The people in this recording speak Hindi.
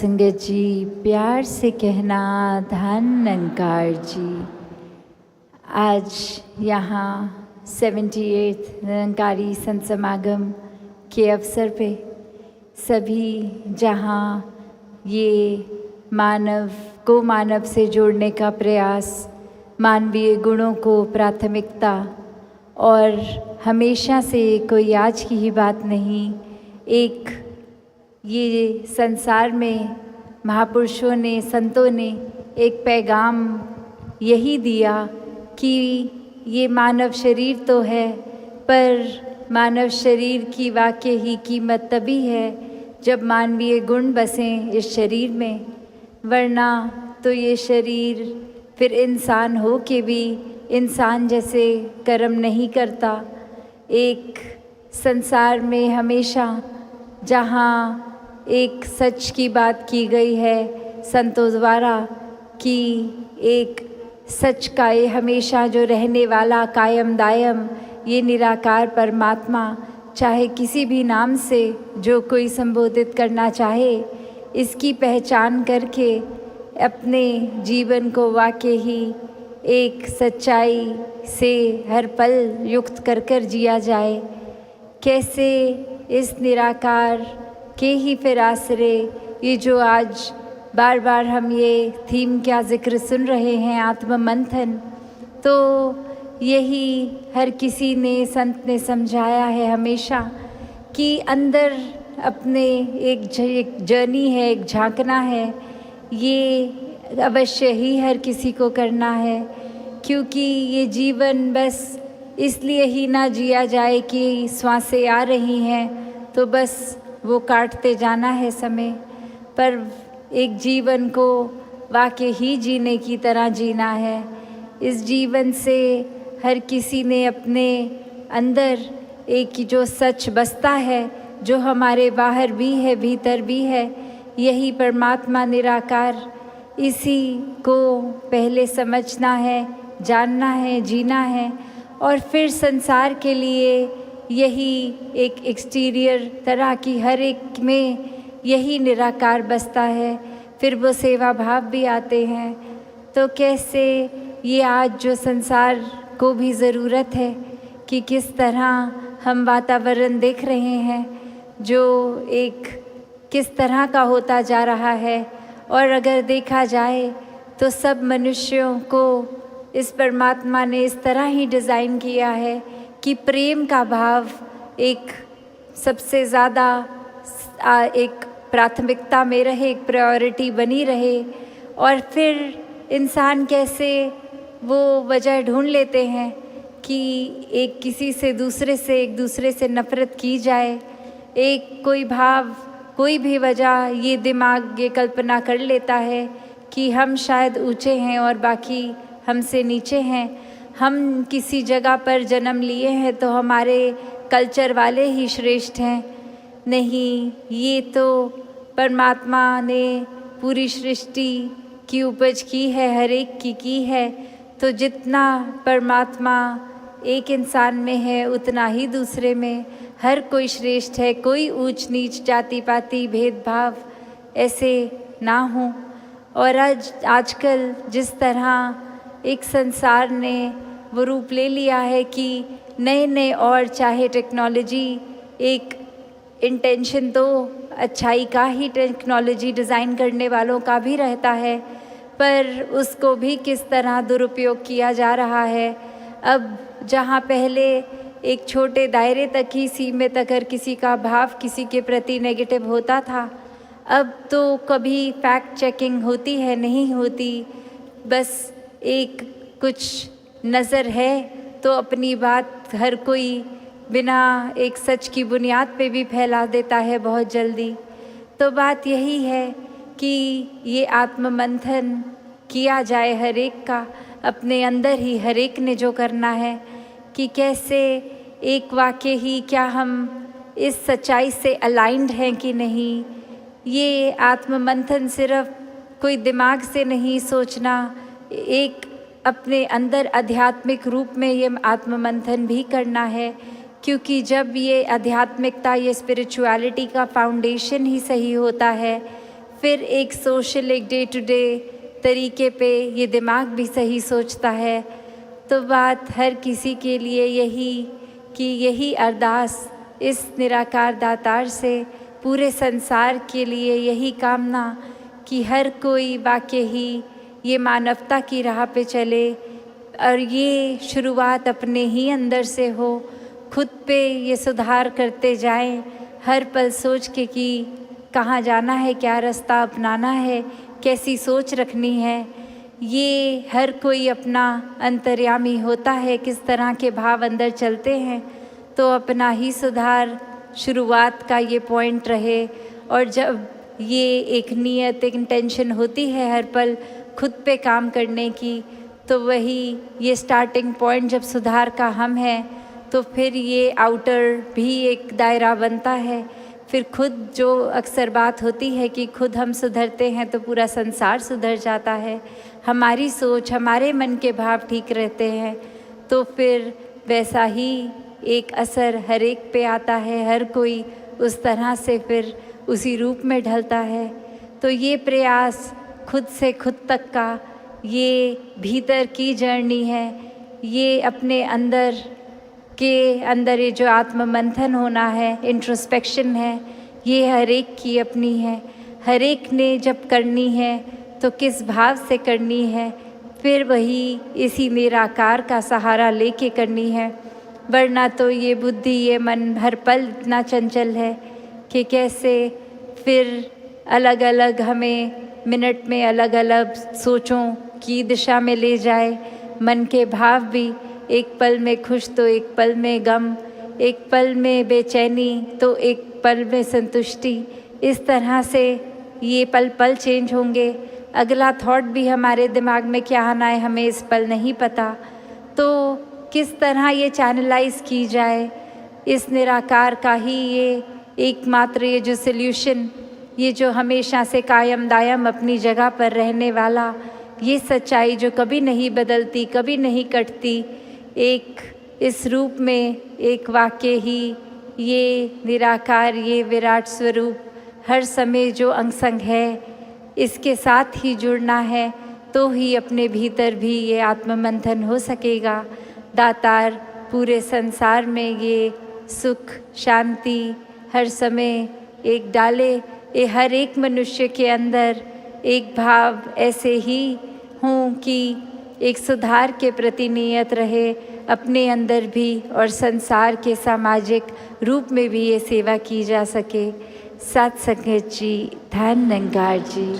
संगत जी, प्यार से कहना धन निरंकार जी। आज यहाँ 78 निरंकारी संत समागम के अवसर पे सभी जहाँ ये मानव को मानव से जोड़ने का प्रयास, मानवीय गुणों को प्राथमिकता, और हमेशा से कोई आज की ही बात नहीं, एक ये संसार में महापुरुषों ने, संतों ने एक पैगाम यही दिया कि ये मानव शरीर तो है, पर मानव शरीर की वाकई ही कीमत तभी है जब मानवीय गुण बसें इस शरीर में, वरना तो ये शरीर फिर इंसान हो के भी इंसान जैसे कर्म नहीं करता। एक संसार में हमेशा जहाँ एक सच की बात की गई है संतों द्वारा कि एक सच का ये हमेशा जो रहने वाला कायम दायम ये निराकार परमात्मा, चाहे किसी भी नाम से जो कोई संबोधित करना चाहे, इसकी पहचान करके अपने जीवन को वाकई ही एक सच्चाई से हर पल युक्त कर कर जिया जाए। कैसे इस निराकार के ही फिर आसरे ये जो आज बार बार हम ये थीम क्या जिक्र सुन रहे हैं, आत्म मंथन, तो यही हर किसी ने, संत ने समझाया है हमेशा कि अंदर अपने एक जर्नी है, एक झांकना है, ये अवश्य ही हर किसी को करना है, क्योंकि ये जीवन बस इसलिए ही ना जिया जाए कि श्वासें आ रही हैं तो बस वो काटते जाना है समय, पर एक जीवन को वाकई ही जीने की तरह जीना है। इस जीवन से हर किसी ने अपने अंदर एक जो सच बसता है, जो हमारे बाहर भी है भीतर भी है, यही परमात्मा निराकार, इसी को पहले समझना है, जानना है, जीना है, और फिर संसार के लिए यही एक एक्सटीरियर तरह की हर एक में यही निराकार बसता है, फिर वो सेवा भाव भी आते हैं। तो कैसे ये आज जो संसार को भी ज़रूरत है कि किस तरह हम वातावरण देख रहे हैं जो एक किस तरह का होता जा रहा है, और अगर देखा जाए तो सब मनुष्यों को इस परमात्मा ने इस तरह ही डिज़ाइन किया है कि प्रेम का भाव एक सबसे ज़्यादा एक प्राथमिकता में रहे, एक प्रायोरिटी बनी रहे, और फिर इंसान कैसे वो वजह ढूंढ लेते हैं कि एक किसी से दूसरे से, एक दूसरे से नफ़रत की जाए, एक कोई भाव, कोई भी वजह, ये दिमाग ये कल्पना कर लेता है कि हम शायद ऊंचे हैं और बाकी हमसे नीचे हैं, हम किसी जगह पर जन्म लिए हैं तो हमारे कल्चर वाले ही श्रेष्ठ हैं। नहीं, ये तो परमात्मा ने पूरी सृष्टि की उपज की है, हर एक की है, तो जितना परमात्मा एक इंसान में है उतना ही दूसरे में हर कोई श्रेष्ठ है। कोई ऊंच नीच, जाति पाति, भेदभाव ऐसे ना हो। और आजकल जिस तरह एक संसार ने वो रूप ले लिया है कि नए नए, और चाहे टेक्नोलॉजी एक इंटेंशन तो अच्छाई का ही टेक्नोलॉजी डिज़ाइन करने वालों का भी रहता है, पर उसको भी किस तरह दुरुपयोग किया जा रहा है। अब जहाँ पहले एक छोटे दायरे तक ही सीमित अगर किसी का भाव किसी के प्रति नेगेटिव होता था, अब तो कभी फैक्ट चेकिंग होती है, नहीं होती, बस एक कुछ नज़र है तो अपनी बात हर कोई बिना एक सच की बुनियाद पे भी फैला देता है बहुत जल्दी। तो बात यही है कि ये आत्म मंथन किया जाए हर एक का, अपने अंदर ही हर एक ने जो करना है कि कैसे एक वाकई ही क्या हम इस सच्चाई से अलाइंड हैं कि नहीं। ये आत्म मंथन सिर्फ कोई दिमाग से नहीं सोचना, एक अपने अंदर आध्यात्मिक रूप में ये आत्म मंथन भी करना है, क्योंकि जब ये आध्यात्मिकता, ये स्पिरिचुअलिटी का फाउंडेशन ही सही होता है, फिर एक सोशल, एक डे टू डे तरीके पे ये दिमाग भी सही सोचता है। तो बात हर किसी के लिए यही कि यही अरदास इस निराकार दातार से पूरे संसार के लिए यही कामना कि हर कोई वाकई ही ये मानवता की राह पे चले और ये शुरुआत अपने ही अंदर से हो। खुद पे ये सुधार करते जाएं, हर पल सोच के कि कहाँ जाना है, क्या रास्ता अपनाना है, कैसी सोच रखनी है। ये हर कोई अपना अंतर्यामी होता है, किस तरह के भाव अंदर चलते हैं। तो अपना ही सुधार शुरुआत का ये पॉइंट रहे। और जब ये एक नियत, एक इंटेंशन होती है हर पल खुद पे काम करने की, तो वही ये स्टार्टिंग पॉइंट जब सुधार का हम है, तो फिर ये आउटर भी एक दायरा बनता है। फिर खुद जो अक्सर बात होती है कि खुद हम सुधरते हैं तो पूरा संसार सुधर जाता है। हमारी सोच, हमारे मन के भाव ठीक रहते हैं तो फिर वैसा ही एक असर हर एक पे आता है। हर कोई उस तरह से फिर उसी रूप में ढलता है। तो ये प्रयास खुद से खुद तक का ये भीतर की जर्नी है। ये अपने अंदर ये जो आत्म मंथन होना है, इंट्रोस्पेक्शन है, ये हर एक की अपनी है। हर एक ने जब करनी है तो किस भाव से करनी है, फिर वही इसी निराकार का सहारा लेके करनी है। वरना तो ये बुद्धि, ये मन हर पल इतना चंचल है कि कैसे फिर अलग अलग हमें मिनट में अलग अलग सोचों की दिशा में ले जाए। मन के भाव भी एक पल में खुश तो एक पल में गम, एक पल में बेचैनी तो एक पल में संतुष्टि। इस तरह से ये पल पल चेंज होंगे। अगला थॉट भी हमारे दिमाग में क्या आना है हमें इस पल नहीं पता। तो किस तरह ये चैनलाइज की जाए, इस निराकार का ही ये एकमात्र ये जो सल्यूशन, ये जो हमेशा से कायम दायम अपनी जगह पर रहने वाला ये सच्चाई जो कभी नहीं बदलती, कभी नहीं कटती, एक इस रूप में एक वाक्य ही ये निराकार, ये विराट स्वरूप हर समय जो अंग-संग है, इसके साथ ही जुड़ना है तो ही अपने भीतर भी ये आत्ममंथन हो सकेगा। दातार पूरे संसार में ये सुख शांति हर समय एक डाले। ये हर एक मनुष्य के अंदर एक भाव ऐसे ही हों कि एक सुधार के प्रति नियत रहे, अपने अंदर भी और संसार के सामाजिक रूप में भी ये सेवा की जा सके। सत्संगत जी, धन निरंकार जी।